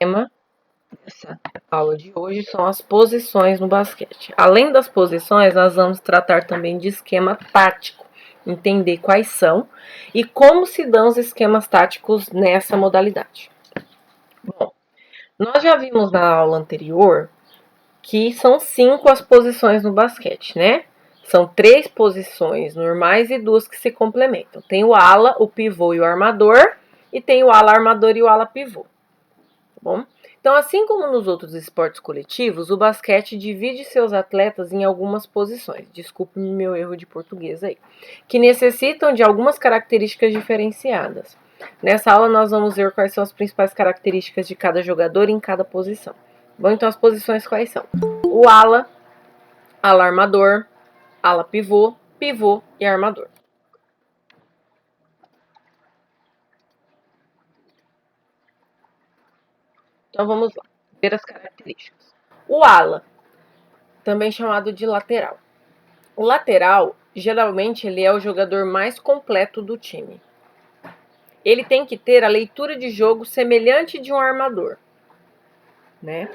tema dessa aula de hoje são as posições no basquete. Além das posições, nós vamos tratar também de esquema tático, entender quais são e como se dão os esquemas táticos nessa modalidade. Bom, nós já vimos na aula anterior que são 5 as posições no basquete, né? São 3 posições normais e 2 que se complementam. Tem o ala, o pivô e o armador, e tem o ala armador e o ala pivô. Tá bom? Então, assim como nos outros esportes coletivos, o basquete divide seus atletas em algumas posições, desculpe-me meu erro de português aí, que necessitam de algumas características diferenciadas. Nessa aula nós vamos ver quais são as principais características de cada jogador em cada posição. Bom, então as posições quais são? O ala, ala armador, ala pivô, pivô e armador. Então vamos lá, ver as características. O ala, também chamado de lateral. O lateral, geralmente, ele é o jogador mais completo do time. Ele tem que ter a leitura de jogo semelhante de um armador, né?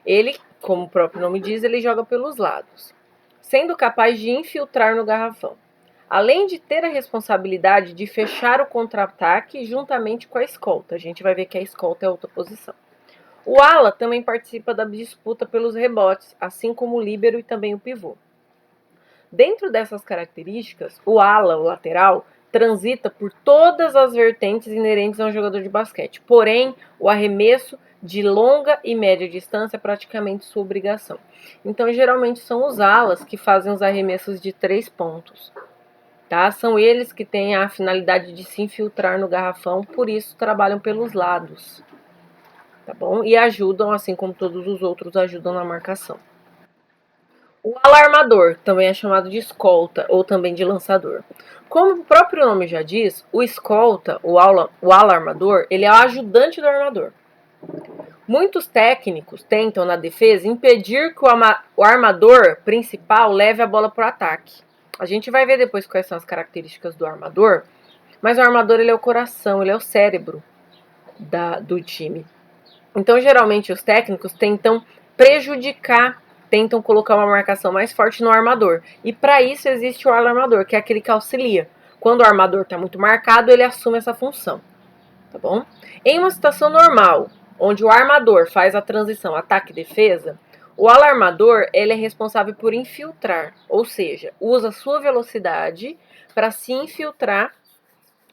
Ele, como o próprio nome diz, ele joga pelos lados, sendo capaz de infiltrar no garrafão, além de ter a responsabilidade de fechar o contra-ataque juntamente com a escolta. A gente vai ver que a escolta é outra posição. O ala também participa da disputa pelos rebotes, assim como o líbero e também o pivô. Dentro dessas características, o ala, o lateral, transita por todas as vertentes inerentes a um jogador de basquete. Porém, o arremesso de longa e média distância é praticamente sua obrigação. Então, geralmente são os alas que fazem os arremessos de 3 pontos. Tá? São eles que têm a finalidade de se infiltrar no garrafão, por isso trabalham pelos lados. Tá bom? E ajudam, assim como todos os outros ajudam na marcação. O alarmador também é chamado de escolta ou também de lançador. Como o próprio nome já diz, o escolta, o alarmador, ele é o ajudante do armador. Muitos técnicos tentam na defesa impedir que o armador principal leve a bola para o ataque. A gente vai ver depois quais são as características do armador, mas o armador ele é o coração, ele é o cérebro do time. Então, geralmente, os técnicos tentam prejudicar, tentam colocar uma marcação mais forte no armador. E para isso existe o alarmador, que é aquele que auxilia. Quando o armador está muito marcado, ele assume essa função. Tá bom? Em uma situação normal, onde o armador faz a transição ataque-defesa, o alarmador ele é responsável por infiltrar, ou seja, usa sua velocidade para se infiltrar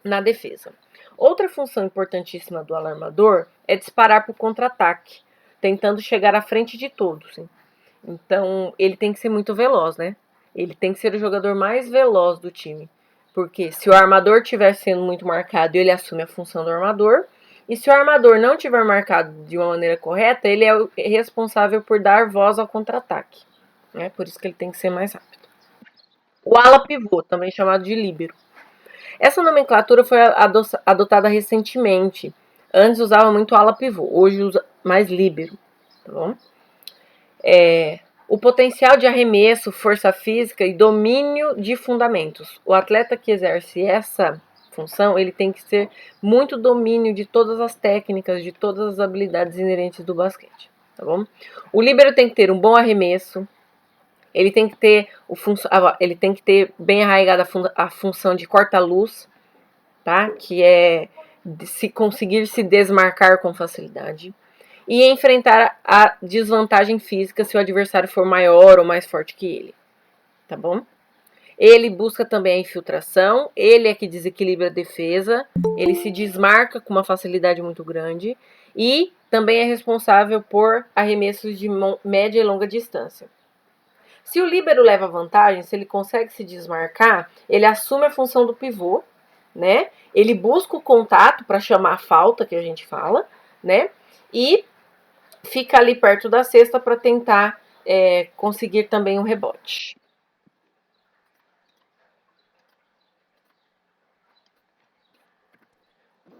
na defesa. Outra função importantíssima do alarmador é disparar para o contra-ataque, tentando chegar à frente de todos. Então, ele tem que ser muito veloz, né? Ele tem que ser o jogador mais veloz do time. Porque se o armador estiver sendo muito marcado, ele assume a função do armador. E se o armador não estiver marcado de uma maneira correta, ele é o responsável por dar voz ao contra-ataque. Né? Por isso que ele tem que ser mais rápido. O ala pivô, também chamado de líbero. Essa nomenclatura foi adotada recentemente. Antes usava muito ala pivô, hoje usa mais líbero. Tá bom? O potencial de arremesso, força física e domínio de fundamentos. O atleta que exerce essa função, ele tem que ter muito domínio de todas as técnicas, de todas as habilidades inerentes do basquete. Tá bom? O líbero tem que ter um bom arremesso. Ele tem que ter bem arraigada a função de corta-luz, tá? Que é se conseguir se desmarcar com facilidade. E enfrentar a desvantagem física se o adversário for maior ou mais forte que ele. Tá bom? Ele busca também a infiltração, ele é que desequilibra a defesa, ele se desmarca com uma facilidade muito grande e também é responsável por arremessos de média e longa distância. Se o líbero leva vantagem, se ele consegue se desmarcar, ele assume a função do pivô, né? Ele busca o contato para chamar a falta, que a gente fala, né? E fica ali perto da cesta para tentar conseguir também um rebote.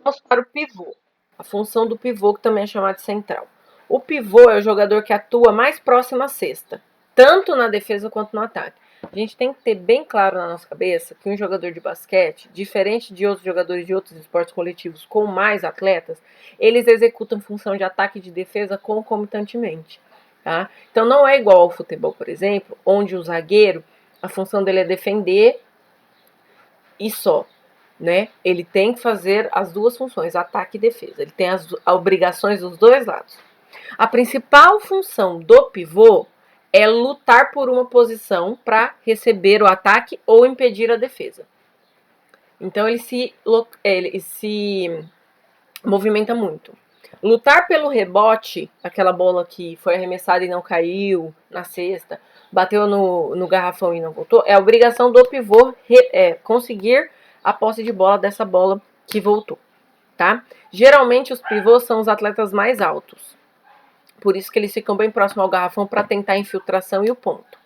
Vamos para o pivô. A função do pivô, que também é chamada de central. O pivô é o jogador que atua mais próximo à cesta, tanto na defesa quanto no ataque. A gente tem que ter bem claro na nossa cabeça que um jogador de basquete, diferente de outros jogadores de outros esportes coletivos com mais atletas, eles executam função de ataque e de defesa concomitantemente. Tá? Então não é igual ao futebol, por exemplo, onde o zagueiro, a função dele é defender e só. Né? Ele tem que fazer as duas funções, ataque e defesa. Ele tem as obrigações dos dois lados. A principal função do pivô é lutar por uma posição para receber o ataque ou impedir a defesa. Então ele se movimenta muito. Lutar pelo rebote, aquela bola que foi arremessada e não caiu na cesta, bateu no garrafão e não voltou, é a obrigação do pivô conseguir a posse de bola dessa bola que voltou, tá? Geralmente os pivôs são os atletas mais altos. Por isso que eles ficam bem próximo ao garrafão para tentar a infiltração e o ponto.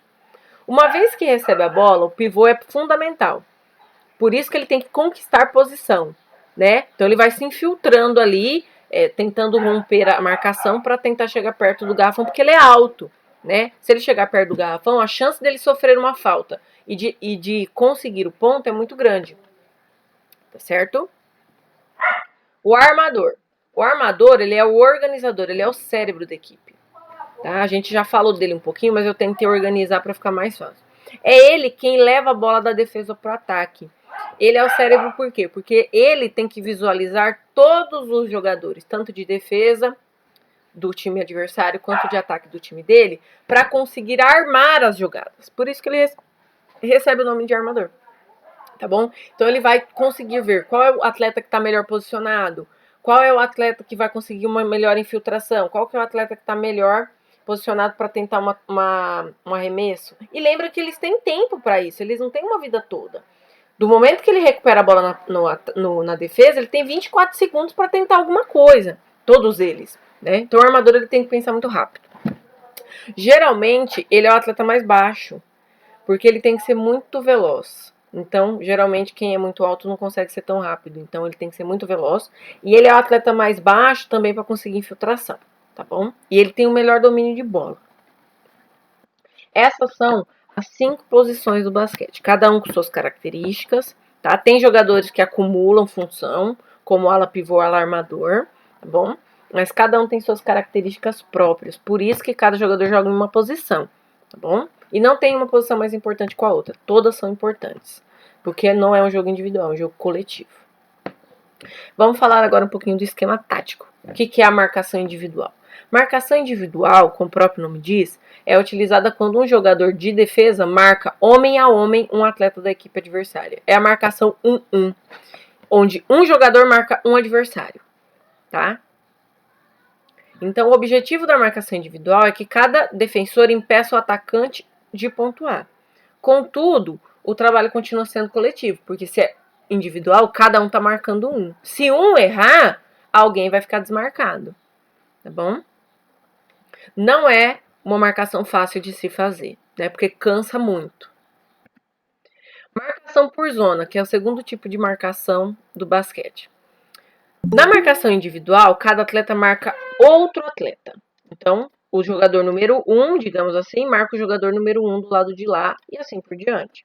Uma vez que recebe a bola, o pivô é fundamental. Por isso que ele tem que conquistar posição, né? Então ele vai se infiltrando ali, tentando romper a marcação para tentar chegar perto do garrafão, porque ele é alto, né? Se ele chegar perto do garrafão, a chance dele sofrer uma falta e de conseguir o ponto é muito grande. Tá certo? O armador. O armador, ele é o organizador, ele é o cérebro da equipe. Tá? A gente já falou dele um pouquinho, mas eu tentei organizar para ficar mais fácil. É ele quem leva a bola da defesa para o ataque. Ele é o cérebro por quê? Porque ele tem que visualizar todos os jogadores, tanto de defesa do time adversário quanto de ataque do time dele, para conseguir armar as jogadas. Por isso que ele recebe o nome de armador. Tá bom? Então ele vai conseguir ver qual é o atleta que está melhor posicionado, qual é o atleta que vai conseguir uma melhor infiltração, qual que é o atleta que está melhor posicionado para tentar um arremesso. E lembra que eles têm tempo para isso, eles não têm uma vida toda. Do momento que ele recupera a bola na defesa, ele tem 24 segundos para tentar alguma coisa. Todos eles. Né? Então o armador ele tem que pensar muito rápido. Geralmente, ele é o atleta mais baixo, porque ele tem que ser muito veloz. Então, geralmente, quem é muito alto não consegue ser tão rápido. Então, ele tem que ser muito veloz. E ele é o atleta mais baixo também para conseguir infiltração, tá bom? E ele tem o melhor domínio de bola. Essas são as 5 posições do basquete, cada um com suas características, tá? Tem jogadores que acumulam função, como ala pivô, ala armador, tá bom? Mas cada um tem suas características próprias, por isso que cada jogador joga em uma posição, tá bom? E não tem uma posição mais importante que a outra, todas são importantes, porque não é um jogo individual, é um jogo coletivo. Vamos falar agora um pouquinho do esquema tático. O que é a marcação individual? Marcação individual, como o próprio nome diz, é utilizada quando um jogador de defesa marca homem a homem um atleta da equipe adversária. É a marcação 1-1, onde um jogador marca um adversário, tá? Então, o objetivo da marcação individual é que cada defensor impeça o atacante de pontuar. Contudo, o trabalho continua sendo coletivo, porque se é individual, cada um tá marcando um. Se um errar, alguém vai ficar desmarcado, tá bom? Não é uma marcação fácil de se fazer, né? Porque cansa muito. Marcação por zona, que é o segundo tipo de marcação do basquete. Na marcação individual, cada atleta marca outro atleta. Então, o jogador número 1, digamos assim, marca o jogador número 1 do lado de lá e assim por diante.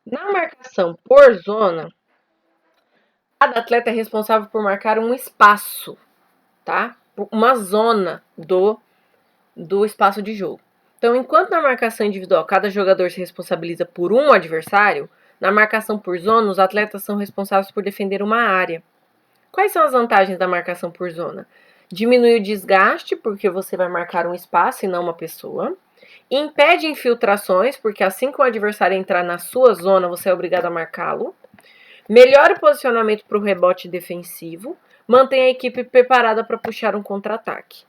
Na marcação por zona, cada atleta é responsável por marcar um espaço, tá? Uma zona do espaço de jogo. Então, enquanto na marcação individual cada jogador se responsabiliza por um adversário, na marcação por zona, os atletas são responsáveis por defender uma área. Quais são as vantagens da marcação por zona? Diminui o desgaste, porque você vai marcar um espaço e não uma pessoa. Impede infiltrações, porque assim que o adversário entrar na sua zona, você é obrigado a marcá-lo. Melhora o posicionamento para o rebote defensivo. Mantém a equipe preparada para puxar um contra-ataque.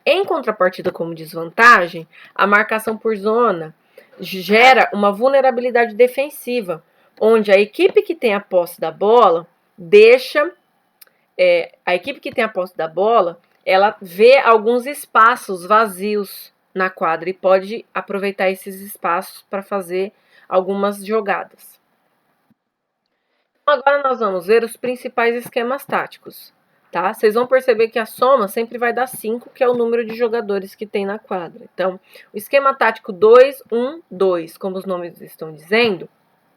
Em contrapartida, como desvantagem, a marcação por zona gera uma vulnerabilidade defensiva, onde a equipe que tem a posse da bola ela vê alguns espaços vazios na quadra e pode aproveitar esses espaços para fazer algumas jogadas. Então, agora nós vamos ver os principais esquemas táticos, tá? Vocês vão perceber que a soma sempre vai dar 5, que é o número de jogadores que tem na quadra. Então, o esquema tático 2-1-2, como os nomes estão dizendo,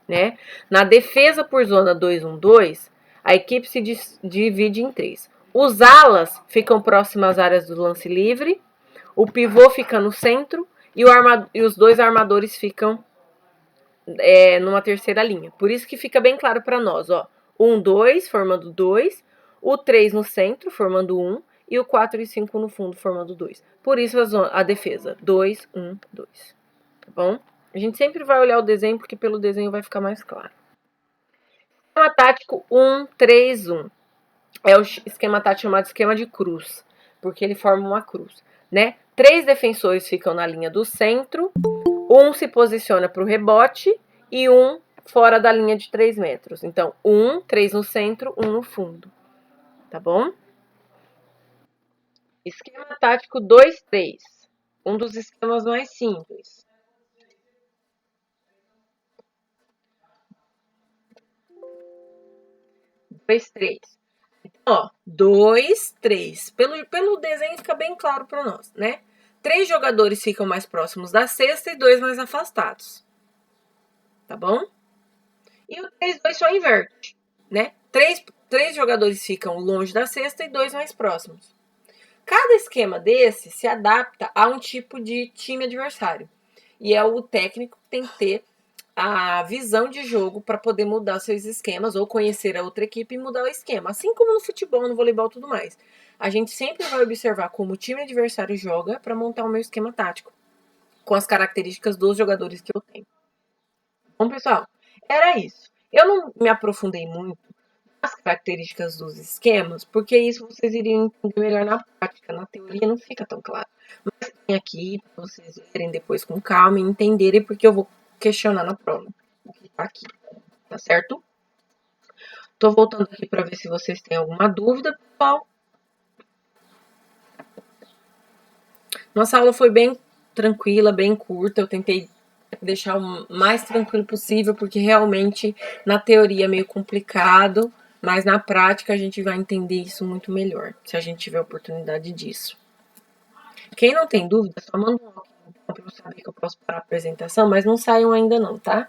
né? Na defesa por zona 2-1-2, a equipe se divide em 3. Os alas ficam próximas às áreas do lance livre, o pivô fica no centro e os dois armadores ficam numa terceira linha. Por isso que fica bem claro para nós, ó. 1-2 formando 2, o 3 no centro formando 1 e o 4 e 5 no fundo formando 2. Por isso a defesa 2-1-2. Tá bom? A gente sempre vai olhar o desenho porque pelo desenho vai ficar mais claro. Esquema tático 1-3-1. É o esquema tático chamado esquema de cruz, porque ele forma uma cruz, né? 3 defensores ficam na linha do centro, um se posiciona para o rebote e um fora da linha de 3 metros. Então, 3 no centro, 1 no fundo. Tá bom? Esquema tático 2-3. Um dos esquemas mais simples. 2-3. Ó, 2-3. Pelo desenho fica bem claro para nós, né? 3 jogadores ficam mais próximos da cesta e 2 mais afastados. Tá bom? E o 3-2 só inverte, né? 3 jogadores ficam longe da cesta e 2 mais próximos. Cada esquema desse se adapta a um tipo de time adversário. E é o técnico que tem que ter a visão de jogo para poder mudar seus esquemas ou conhecer a outra equipe e mudar o esquema. Assim como no futebol, no voleibol e tudo mais. A gente sempre vai observar como o time adversário joga para montar o meu esquema tático, com as características dos jogadores que eu tenho. Bom, pessoal, era isso. Eu não me aprofundei muito nas características dos esquemas, porque isso vocês iriam entender melhor na prática. Na teoria não fica tão claro. Mas tem aqui para vocês verem depois com calma e entenderem, porque eu vou questionar na prova o que tá aqui, tá certo? Tô voltando aqui para ver se vocês têm alguma dúvida, pessoal. Nossa aula foi bem tranquila, bem curta. Eu tentei deixar o mais tranquilo possível, porque realmente na teoria é meio complicado, mas na prática a gente vai entender isso muito melhor, se a gente tiver oportunidade disso. Quem não tem dúvida, só manda um ok para eu saber que eu posso parar a apresentação, mas não saiam ainda não, tá?